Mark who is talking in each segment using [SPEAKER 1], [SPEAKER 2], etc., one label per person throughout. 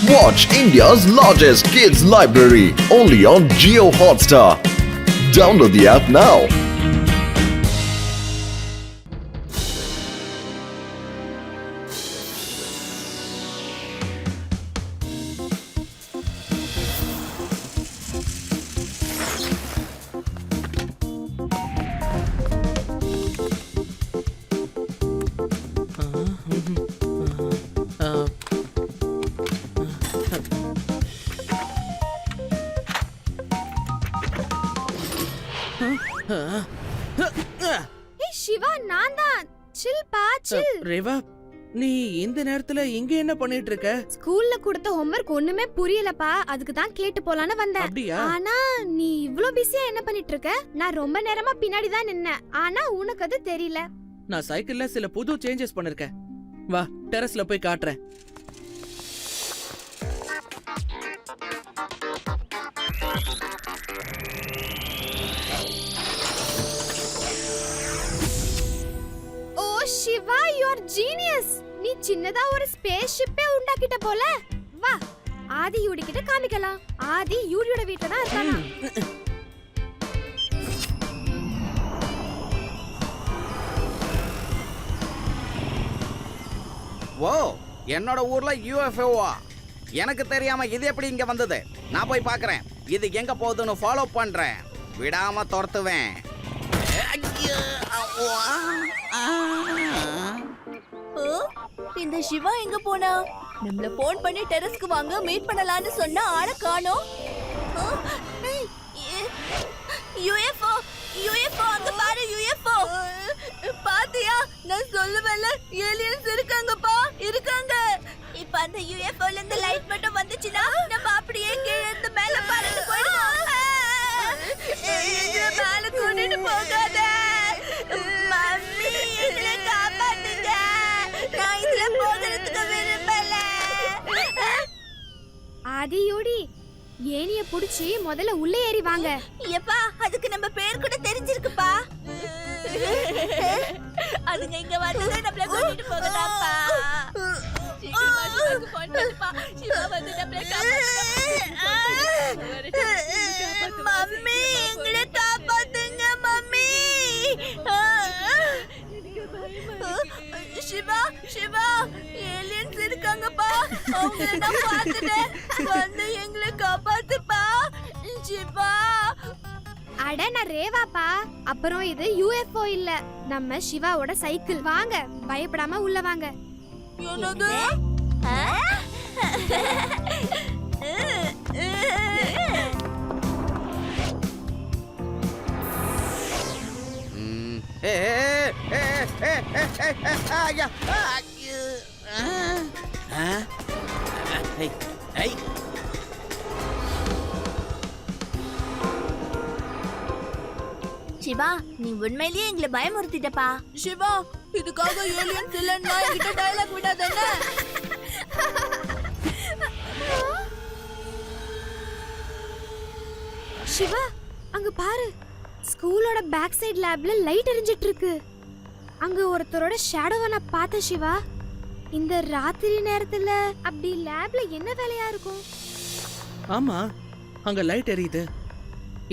[SPEAKER 1] Watch India's largest kids library only on Jio Hotstar. Download the app now.
[SPEAKER 2] Siva நான் தான். சில் பா சில்.
[SPEAKER 3] ரேவா, நீ இந்த நேரத்துல இங்க என்ன பண்ணிட்டு இருக்க?
[SPEAKER 2] ஸ்கூல்ல கொடுத்த ஹோம்வொர்க் ஒண்ணுமே புரியலப்பா, அதுக்கு தான் கேட்டு போலான்னு வந்தேன்.
[SPEAKER 3] அப்படியா?
[SPEAKER 2] ஆனா நீ இவ்ளோ பிஸியா என்ன பண்ணிட்டு இருக்க? நான் ரொம்ப நேரமா பின்னாடி தான் நின்னேன், ஆனா உனக்கு அது தெரியல.
[SPEAKER 3] நான் சைக்கிள்ல சில புது சேஞ்சஸ் பண்ணிருக்கேன். வா, டெரஸ்ல போய் காட்டுறேன்.
[SPEAKER 2] Siva, you are genius. நீ சின்னதா ஒரு ஸ்பேஸ் ஷிப்பே உண்டாக்கிட்ட போல. வா, ஆதி யூடி கிட்ட காமிக்கலாம். ஆதி யூடியோட வீட்ல தான் இருக்கானா?
[SPEAKER 4] ஓ, என்னோட ஊர்ல யூஎஃப்ஓவா? எனக்கு தெரியாம இது எப்படி இங்க வந்தது? நான் போய் பார்க்கறேன். இது எங்க போகுதுன்னு ஃபாலோ பண்றேன். விடாம துரத்துவேன்.
[SPEAKER 5] இந்த சிவா எங்க போனா? நம்மள போன் பண்ணி டெரஸ்க்கு வாங்க மீட் பண்ணலாம்னு சொன்னா ஆள காணோம். யுஎஃப்ஓ யுஎஃப்ஓ அங்க பாரு, யுஎஃப்ஓ பாத்தியா? நான் சொல்லுவேன்ல, ஏலியன்ஸ் இருக்காங்கப்பா, இருக்காங்க. இப்ப அந்த யுஎஃப்ஓல இருந்து லைட் மட்டும் வந்துச்சுனா நம்ம அப்படியே கீழ இருந்து மேல பறந்து போயிடுவோம். எங்களை மேல கொண்டுட்டு போகாத மம்மி, எங்களை காப்பாத்துங்க. நான் இதுல போகிறதுக்கு விரும்பல.
[SPEAKER 2] ஆதி யூடி, ஏனிய புடிச்சி முதல்ல உள்ள ஏறி வாங்க.
[SPEAKER 5] எப்பா, அதுக்கு நம்ம பேர் கூட தெரிஞ்சிருக்குப்பா. அதுங்க இங்க வந்ததே நம்மள கூட்டிட்டு போகதாப்பா. சிவாக்கு ஃபோன் பண்ணுப்பா. சிவா வந்து நம்மள காப்பாத்துங்க. மம்மி, எங்களை காப்பாத்துங்க மம்மி. சிவா, சிவா, ஏலியன்ஸ் இருக்காங்கப்பா. அவங்கள நான் பார்த்துட்டேன். வந்து எங்களை காப்பாத்துப்பா சிவா.
[SPEAKER 2] அட, நான் ரேவாப்பா. அப்புறம் இது யூஎஃப்ஓ இல்ல, நம்ம சிவாவோட சைக்கிள். வாங்க, பயப்படாம உள்ள வாங்க.
[SPEAKER 5] என்னது? சிவா, நீ உண்மையிலேயே எங்களை பயமுறுத்திட்டப்பா. சிவா, இதுக்காக ஏலியன்ஸ் இல்லன்னா என்கிட்ட டயலாக் விடாதே.
[SPEAKER 2] சிவா, அங்க பாரு, ஸ்கூலோட பேக் சைடு லேப்ல லைட் எரிஞ்சிட்டு இருக்கு. அங்க ஒருத்தரோட ஷேடோவை நான் பார்த்தேன் சிவா. இந்த ராத்திரி நேரத்துல அப்படி லேப்ல என்ன வேலையா இருக்கும்?
[SPEAKER 3] ஆமா, அங்க லைட் எரியுது.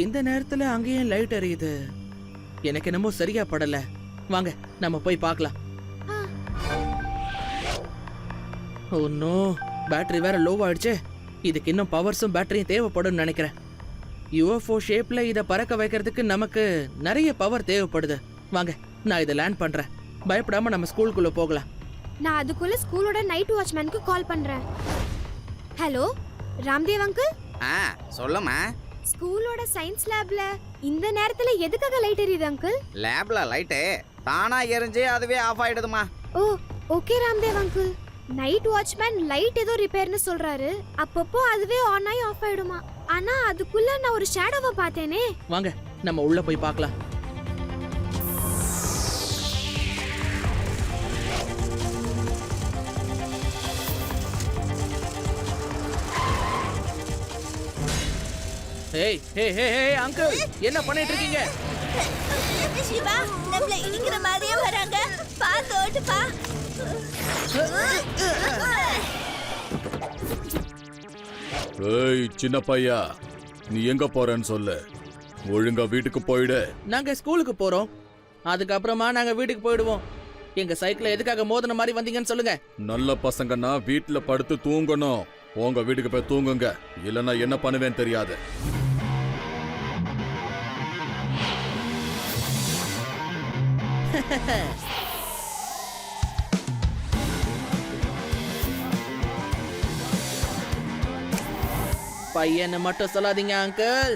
[SPEAKER 3] இந்த நேரத்துல அங்கேயும் லைட் எரியுது. எனக்கு என்னமோ சரியா படல. வாங்க, நம்ம போய் பார்க்கலாம். ஓ நோ, பேட்டரி வேற லோ ஆயிடுச்சு. இதுக்கு இன்னும் பவர்ஸும் பேட்டரியும் தேவைப்படும் நினைக்கிறேன். யுஎஃப்ஓ ஷேப்ல இத பறக்க வைக்கிறதுக்கு நமக்கு நிறைய பவர் தேவைப்படுது. வாங்க, நான் இதை லேண்ட் பண்றேன். பயப்படாம நம்ம ஸ்கூலுக்குள்ள போகலாம்.
[SPEAKER 2] நான் அதுக்குள்ள ஸ்கூலோட நைட் வாட்ச்மேனுக்கு கால் பண்றேன். Hello Ramdev uncle.
[SPEAKER 4] சொல்லுமா.
[SPEAKER 2] ஸ்கூலோட சயின்ஸ் லேப்ல இந்த நேரத்துல எதுக்காக லைட் எரியுது அங்கிள்?
[SPEAKER 4] லேப்ல லைட் தானா எரிஞ்சு அதுவே ஆஃப் ஆயிடுதுமா.
[SPEAKER 2] Oh, okay Ramdev uncle. Night watchman light ஏதோ ரிப்பேர்னு சொல்றாரு. அப்பப்போ அதுவே ஆன் ஆகி ஆஃப் ஆயிடுமா. ஆனா அதுக்குள்ள நான் ஒரு ஷேடோவை பார்த்தேனே.
[SPEAKER 3] வாங்க, நம்ம உள்ள போய் பார்க்கலாம். ஏய் ஏய் ஏய் அங்கிள், என்ன பண்ணிட்டு இருக்கீங்க?
[SPEAKER 5] சிவா, நம்மள இடிக்கிற மாதிரியே வராங்க. பாத்து ஓட்டுப்பா.
[SPEAKER 6] ஏய் சின்ன பையா, நீ எங்க போறேன்னு சொல்லு. ஒழுங்கா வீட்டுக்கு போயிடு.
[SPEAKER 3] நாங்க ஸ்கூலுக்கு போறோம், அதுக்கப்புறமா நாங்க வீட்டுக்கு போயிடுவோம். எங்க சைக்கிள் எதுக்காக மோதின மாதிரி வந்தீங்கன்னு சொல்லுங்க.
[SPEAKER 6] நல்ல பசங்கன்னா வீட்டுல படுத்து தூங்கணும். உங்க வீட்டுக்கு போய் தூங்குங்க, இல்லைன்னா என்ன பண்ணுவேன்னு தெரியாது.
[SPEAKER 3] பையனை மட்டும் சொல்லாதீங்க அங்கிள்.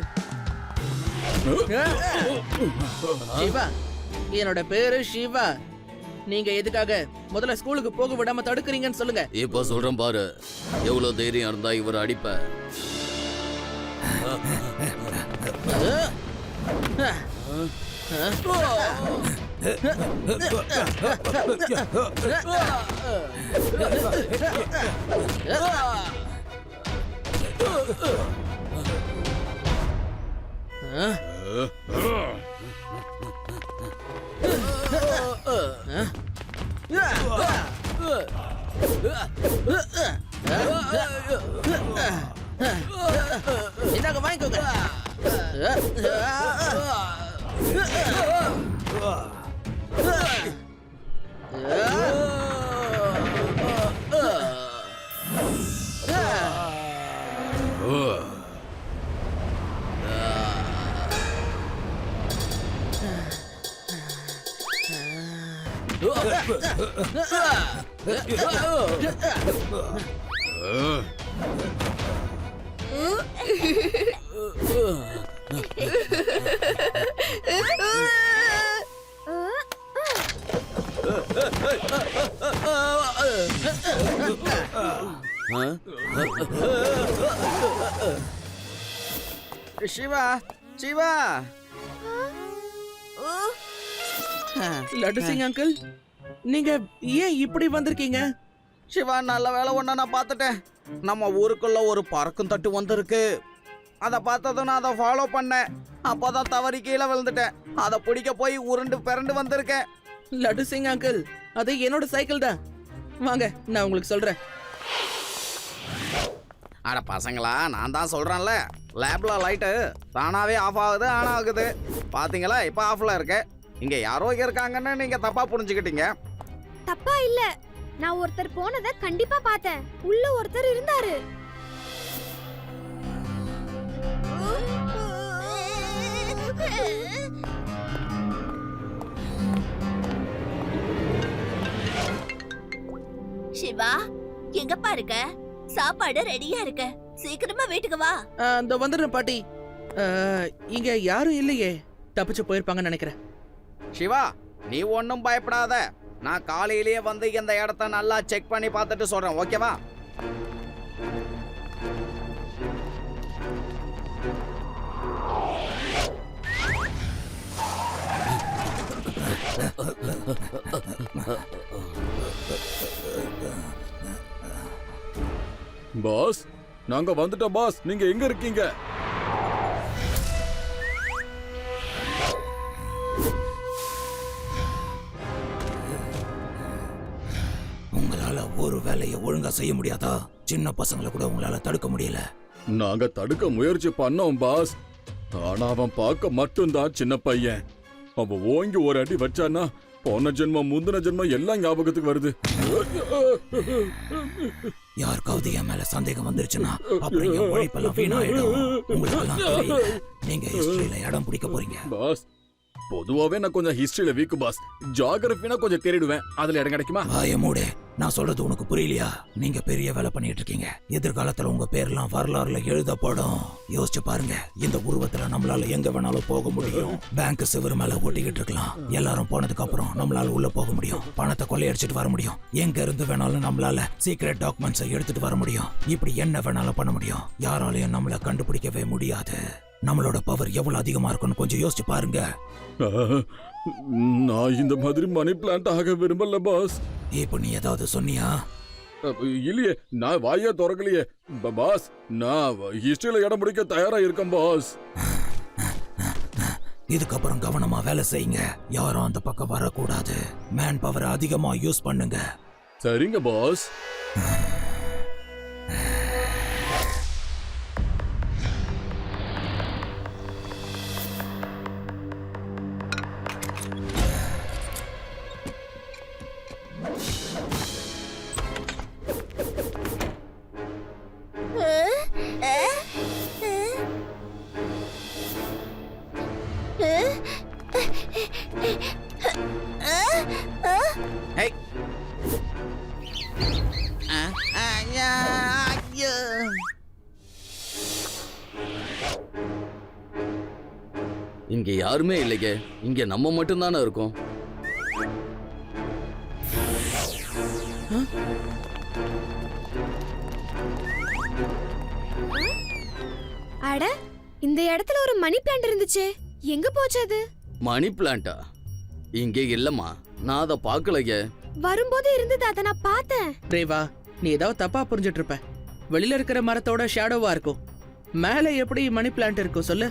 [SPEAKER 3] சிவா, என்னோட பேரு சிவா. நீங்க எதுக்காக முதல்ல ஸ்கூலுக்கு போக விடாம தடுக்கிறீங்கன்னு சொல்லுங்க.
[SPEAKER 7] இப்ப சொல்றேன் பாரு, எவ்வளவு தைரியம் இருந்தா இவர் அடிப்ப.
[SPEAKER 3] இந்தாங்க வாங்கிக்கோங்க.
[SPEAKER 4] சிவா, சிவா.
[SPEAKER 3] லட்டு சிங் அங்கிள், நீங்க ஏன் இப்படி வந்திருக்கீங்க?
[SPEAKER 4] சிவா, நல்ல வேலை ஒண்ணு நான் பார்த்துட்டேன். நம்ம ஊருக்குள்ள ஒரு பறக்கும் தட்டு வந்திருக்கு. அதை பார்த்ததும் நான் அதை ஃபாலோ பண்ணேன். அப்போதான் தவறி கீழே விழுந்துட்டேன். அதை பிடிக்க போய் உருண்டு பிறண்டு வந்திருக்கேன்.
[SPEAKER 3] லட்டு சிங் அங்கிள், அது என்னோட சைக்கிள் தான். வாங்க, நான் உங்களுக்கு சொல்றேன்.
[SPEAKER 4] அட பசங்களா, நான் தான் சொல்றேன்ல, லேப்ல லைட்டு தானாவே ஆஃப் ஆகுது, ஆன் ஆகுது. பாத்தீங்களா, இப்போ ஆஃப்ல இருக்கு. இங்க யாரோ இருக்காங்கன்னு நீங்க தப்பா புரிஞ்சுக்கிட்டீங்க.
[SPEAKER 2] தப்பா இல்ல, நான் ஒருத்தர் போனதை கண்டிப்பா பார்த்தேன். உள்ள ஒருத்தர் இருந்தாரு.
[SPEAKER 5] சிவா, எங்க பாருங்க, சாப்பாடு ரெடியா இருக்கு. சீக்கிரமா வீட்டுக்கு வா.
[SPEAKER 3] இந்த வந்துடுறேன் பாட்டி. இங்க யாரும் இல்லையே, தப்பிச்சு போயிருப்பாங்கன்னு நினைக்கிறேன்.
[SPEAKER 4] சிவா, நீ ஒன்றும் பயப்படாத. நான் காலையிலேயே வந்து இந்த இடத்த நல்லா செக் பண்ணி பார்த்துட்டு சொல்றேன், ஓகேவா?
[SPEAKER 6] பாஸ், நாங்க வந்துட்டோம் பாஸ். நீங்க எங்க இருக்கீங்க?
[SPEAKER 8] உங்களால ஒரு வேலையை ஒழுங்கா செய்ய முடியாதா? சின்ன பசங்களை கூட உங்களால தடுக்க முடியல.
[SPEAKER 6] நாங்க தடுக்க முயற்சி பண்ணோம் பாஸ். ஆனா அவன் பார்க்க மட்டும்தான் சின்ன பையன். அவன் ஓங்கி ஒரு அடி வச்சானா போன ஜென்மம் முந்தின ஜென்மம் எல்லாம் ஞாபகத்துக்கு வருது.
[SPEAKER 8] யாருக்காவது என் மேல சந்தேகம் வந்துருச்சுன்னா அப்புறம் என் உழைப்பெல்லாம் வீணாயிடும். உங்களுக்கெல்லாம் தெரியல, நீங்க ஹிஸ்டரியில இடம் பிடிக்க போறீங்க.
[SPEAKER 6] பாஸ், பொதுவாவே நான் கொஞ்சம் ஹிஸ்டரியில வீக்கு பாஸ். ஜியோகிராஃபினா கொஞ்சம் தேடிடுவேன். அதுல இடம் கிடைக்குமா?
[SPEAKER 8] மூடு, நான் சொல்றது உனக்கு புரியலையா? நீங்க பெரிய வேலை பண்ணிட்டு இருக்கீங்க. எதிர்காலத்துல உங்க பேர்லாம் வரலாறுல எழுதப்படும். யோசிச்சு பாருங்க, இந்த உருவத்துல நம்மளால எங்க வேணாலும் போக முடியும். பேங்க் சிவர் மேல ஓட்டிக்கிட்டு இருக்கலாம். எல்லாரும் போனதுக்கு அப்புறம் நம்மளால உள்ள போக முடியும். பணத்தை கொள்ளையடிச்சிட்டு வர முடியும். எங்க இருந்து வேணாலும் நம்மளால சீக்ரெட் டாக்குமெண்ட்ஸை எடுத்துட்டு வர முடியும். இப்படி என்ன வேணாலும் பண்ண முடியும். யாராலையும் நம்மள கண்டுபிடிக்கவே முடியாது. நம்மளோட பவர் எவ்வளவு அதிகமா இருக்குன்னு கொஞ்சம் யோசிச்சு பாருங்க.
[SPEAKER 6] நான் இந்த மாதிரி மணி பிளான்ட் ஆக விரும்பல பாஸ்.
[SPEAKER 8] இப்ப நீ ஏதாவது சொன்னியா?
[SPEAKER 6] இல்லையே, நான் வாயே திறக்கலையே பாஸ். நான் ஹிஸ்டரியில இடம் பிடிக்க தயாரா இருக்கேன் பாஸ்.
[SPEAKER 8] இதுக்கப்புறம் கவனமா வேலை செய்யுங்க. யாரும் அந்த பக்கம் வரக்கூடாது. மேன் பவர் அதிகமா யூஸ் பண்ணுங்க.
[SPEAKER 6] சரிங்க பாஸ்.
[SPEAKER 7] இங்க யாருமே இல்லைங்க. இங்க நம்ம மட்டும்தானே இருக்கோம்.
[SPEAKER 2] அட, இந்த இடத்துல ஒரு மணி பிளான்ட் இருந்துச்சே, எங்க போச்சு அது?
[SPEAKER 7] மணி பிளான்ட்டா? இங்கே இல்லம்மா, நான் அதை பார்க்கலைங்க.
[SPEAKER 2] வரும்போது இருந்தது, அத நான் பார்த்தேன்.
[SPEAKER 3] ரேவா, நீ ஏதாவது தப்பா புரிஞ்சிட்டு இருப்ப. வெளியில இருக்கிற மரத்தோட ஷேடோவா இருக்கும். மேலே எப்படி மணி பிளான்ட் இருக்கும் சொல்லு?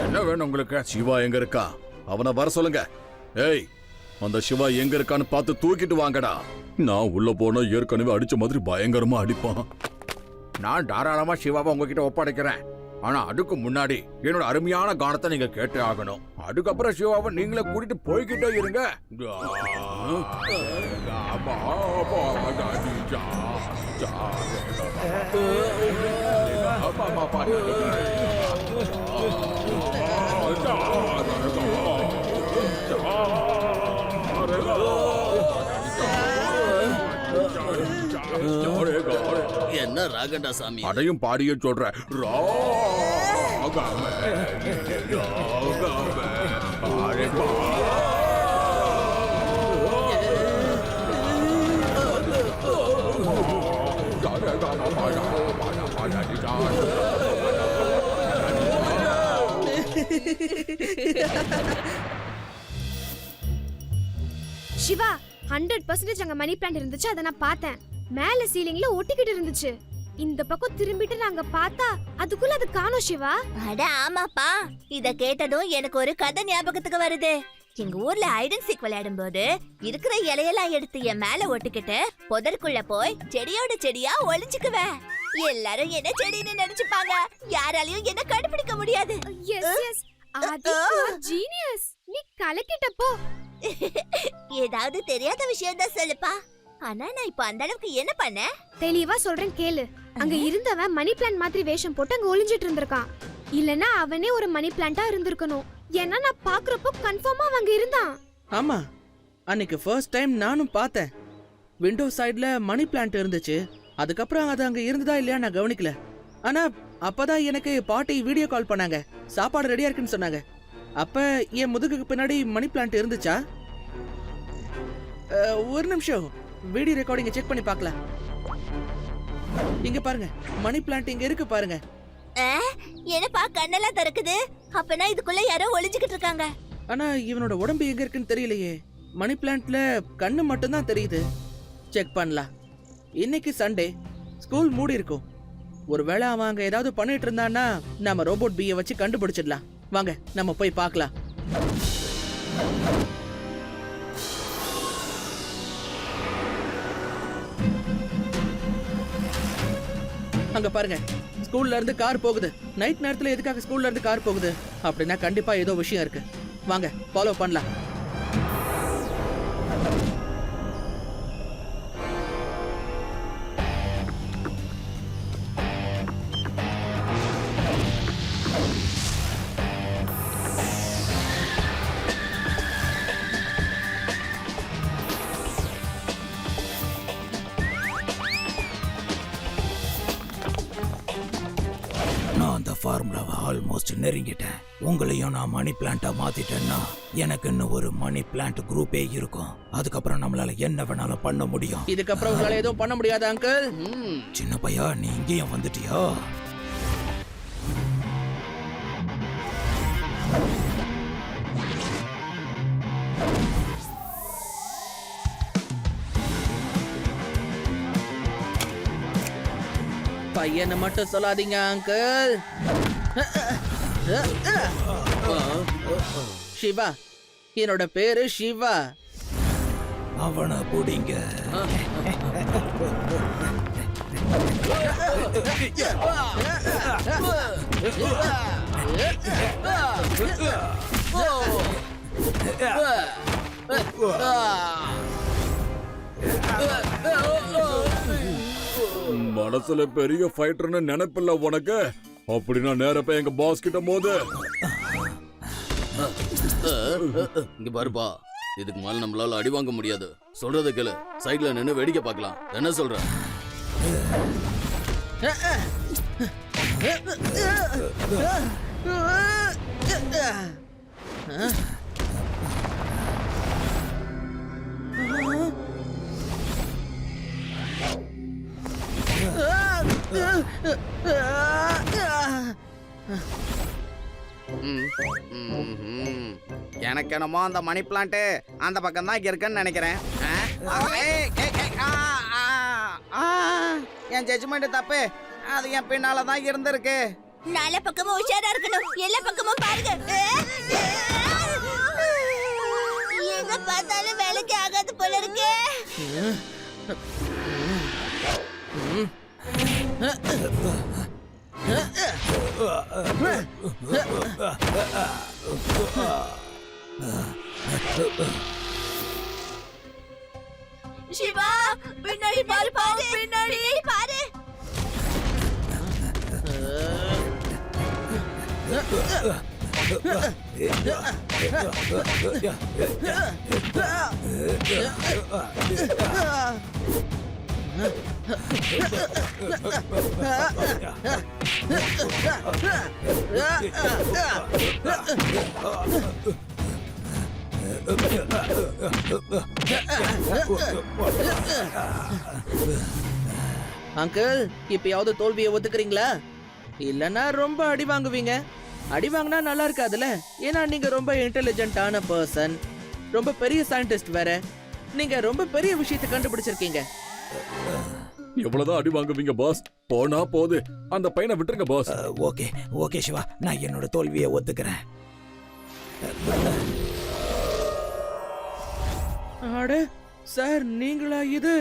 [SPEAKER 6] என்ன வேணும் உங்களுக்கு? சிவா எங்க இருக்கா? அவனை வர சொல்லுங்க. ஏய், அந்த சிவா எங்க இருக்கான்னு பார்த்து தூக்கிட்டு வாங்கடா. நான் உள்ள போனா ஏற்கனவே அடிச்ச மாதிரி பயங்கரமா அடிப்பான்.
[SPEAKER 9] நான் தாராளமா சிவாவை உங்ககிட்ட ஒப்படைக்கிறேன். ஆனா அதுக்கு முன்னாடி என்னோட அருமையான கானத்தை நீங்க கேட்டே ஆகணும். அதுக்கப்புறம் சிவாவை நீங்களே கூட்டிட்டு போய்கிட்டே இருங்க.
[SPEAKER 7] என்ன ராகண்டா சாமி?
[SPEAKER 9] அதையும் பாடியே சொல்றேன். ராகமே, ராகமே, பாரே பா.
[SPEAKER 2] சிவா, 100% அங்க மணி பிளான்ட் இருந்துச்சு, அத நான் பார்த்தேன். மேல சீலிங்ல ஒட்டிக்கிட்டு இருந்துச்சு. இந்த பக்கம் திரும்பிட்டு நாங்க பார்த்தா அதுக்குள்ள அது காணோம் சிவா.
[SPEAKER 5] அட ஆமாப்பா, இத கேட்டதும் எனக்கு ஒரு கதை ஞாபகத்துக்கு வருது. எங்க ஊர்ல ஐடன் சீக் விளையாடும் போது இருக்கிற இலையெல்லாம் எடுத்து என் மேல ஒட்டிக்கிட்டு புதருக்குள்ள போய் செடியோட செடியா ஒளிஞ்சுக்குவேன். எல்லாரும் என்ன செடின்னு நினைச்சுப்பாங்க. யாராலையும் என்ன கண்டுபிடிக்க முடியாது.
[SPEAKER 2] எஸ் எஸ், அது ஜீனியஸ். நீ கலக்கிட்டப்போ
[SPEAKER 5] ஏதாவது தெரியாத விஷயம் தான் சொல்லுப்பா. ஆனா நான் இப்ப அந்த அளவுக்கு என்ன பண்ண?
[SPEAKER 2] தெளிவா சொல்றேன் கேளு. அங்க இருந்தவன் மணி பிளான்ட் மாதிரி வேஷம் போட்டு அங்க ஒளிஞ்சிட்டு இருந்திருக்கான். இல்லனா அவனே ஒரு மணி பிளான்ட்டா இருந்திருக்கணும். ஏன்னா நான் பாக்குறப்போ கன்ஃபார்மா அங்க இருந்தான்.
[SPEAKER 3] ஆமா, அன்னைக்கு ஃபர்ஸ்ட் டைம் நானும் பார்த்தேன். விண்டோ சைடுல மணி பிளான்ட் இருந்துச்சு. அதுக்கப்புறம் அது அங்க இருந்ததா இல்லையா நான் கவனிக்கல. ஆனா அப்பதான் எனக்கு பாட்டி வீடியோ கால் பண்ணாங்க. சாப்பாடு ரெடியா இருக்குன்னு சொன்னாங்க. அப்ப என் முதுகுக்கு பின்னாடி மணி பிளான்ட் இருந்துச்சா? ஒரு நிமிஷம், வீடியோ ரெக்கார்டிங்க செக் பண்ணி பார்க்கலாம். இங்க பாருங்க, மணி பிளான்ட் இங்க இருக்கு பாருங்க.
[SPEAKER 5] என்னப்பா கண்ணெல்லாம் திறக்குது? அப்பனா இதுக்குள்ள யாரோ ஒளிஞ்சுக்கிட்டு இருக்காங்க.
[SPEAKER 3] ஆனா இவனோட உடம்பு எங்க இருக்குன்னு தெரியலையே. மணி பிளான்ட்ல கண்ணு மட்டும் தான் தெரியுது. செக் பண்ணலாம். இன்னைக்கு சண்டே, ஸ்கூல் மூடி இருக்கும். ஒருவேளை அவன் அங்க ஏதாவது பண்ணிட்டு இருந்தான்னா நம்ம ரோபோட் பீயை வச்சு கண்டுபிடிச்சிடலாம். வாங்க நம்ம போய் பார்க்கலாம். அங்க பாருங்க, ஸ்கூல்ல இருந்து கார் போகுது. நைட் நேரத்துல எதுக்காக ஸ்கூல்ல இருந்து கார் போகுது? அப்படின்னா கண்டிப்பா ஏதோ விஷயம் இருக்கு. வாங்க ஃபாலோ பண்ணலாம்.
[SPEAKER 8] நான் அந்த ஃபார்முலாவை ஆல்மோஸ்ட் நெருங்கிட்டேன். உங்களையும் நான் மணி பிளான்ட்டா மாத்திட்டேன்னா எனக்கு இன்னும் ஒரு மணி பிளான்ட் குரூப்பே இருக்கும். அதுக்கப்புறம் நம்மளால என்ன வேணாலும் பண்ண முடியும்.
[SPEAKER 3] இதுக்கப்புறம் உங்களால எதுவும் பண்ண முடியாது அங்கிள்.
[SPEAKER 8] சின்ன பையா, நீ இங்கேயும் வந்துட்டியா?
[SPEAKER 3] பையனை மட்டும் சொல்லாதீங்க அங்கிள். சிவா, என்னோட பேரு சிவா.
[SPEAKER 8] அவனை புடிங்க.
[SPEAKER 6] மனசுல பெரிய ஃபைட்டர்னு நினைப்பில்ல உனக்கு? அப்படின்னா நேரா போய் எங்க பாஸ் கிட்ட மோது.
[SPEAKER 7] இங்க பாருப்பா, இதுக்கு மேல நம்மளால அடி வாங்க முடியாது. சொல்றத கேளு, சைடுல நின்னு வேடிக்கை பார்க்கலாம். என்ன சொல்ற?
[SPEAKER 4] எனக்கு என்னமோ அந்த மணி பிளான்ட் அந்த பக்கம் தான் இருக்குன்னு நினைக்கிறேன். ஏய், ஏய், ஏய், என் ஜட்ஜ்மெண்ட் தப்பு. அது என் பின்னால தான் இருந்திருக்கு.
[SPEAKER 5] நாலா பக்கமும் உஷாரா இருக்கணும். எல்லா பக்கமும் பாருங்க. எங்க பார்த்தாலும் வேலைக்கு ஆகாது போல இருக்கு. சிவா, பின்னாடி பாரு, பின்னாடி பாரு.
[SPEAKER 3] அங்கிள், இப்பயாவது தோல்வியை ஒத்துக்கிறீங்களா? இல்லனா ரொம்ப அடி வாங்குவீங்க. அடி வாங்கினா நல்லா இருக்காதுல்ல. ஏன்னா நீங்க ரொம்ப இன்டெலிஜென்ட்டான பர்சன், ரொம்ப பெரிய சயின்டிஸ்ட் வேற. நீங்க ரொம்ப பெரிய விஷயத்தை கண்டுபிடிச்சிருக்கீங்க.
[SPEAKER 6] எவ்வளவுதான் அடி வாங்குவீங்க பாஸ்? போனா போது, அந்த பையனை விட்டுருங்க பாஸ்.
[SPEAKER 8] ஓகே ஓகே சிவா, நான் என்னோட தோல்வியை ஒத்துக்கிறேன்.
[SPEAKER 3] அட சார், நீங்களா இது?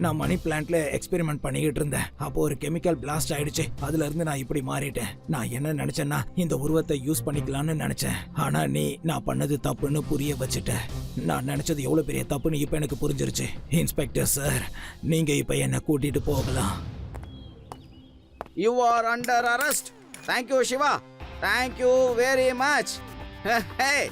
[SPEAKER 8] நான் மணி பிளான்ட்ல எக்ஸ்பெரிமெண்ட் பண்ணிக்கிட்டு இருந்தேன். அப்போ ஒரு கெமிக்கல் பிளாஸ்ட் ஆயிடுச்சு. அதுல இருந்து நான் இப்படி மாறிட்டேன். நான் என்ன நினைச்சேன்னா, இந்த உருவத்தை யூஸ் பண்ணிக்கலாம்னு நினைச்சேன். ஆனா நீ நான் பண்ணது தப்புன்னு புரிய வச்சுட்ட. நான் நினைச்சது எவ்வளவு பெரிய தப்புன்னு இப்ப எனக்கு புரிஞ்சிருச்சு. இன்ஸ்பெக்டர் சார், நீங்க இப்ப என்ன கூட்டிட்டு போகலாம்.
[SPEAKER 4] You are under arrest. Thank you, Shiva. Thank you very much. Hey.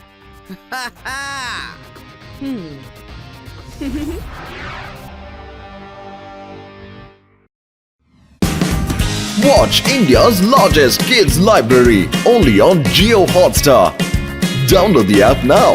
[SPEAKER 1] Watch India's largest kids library only on Jio Hotstar. Download the app now.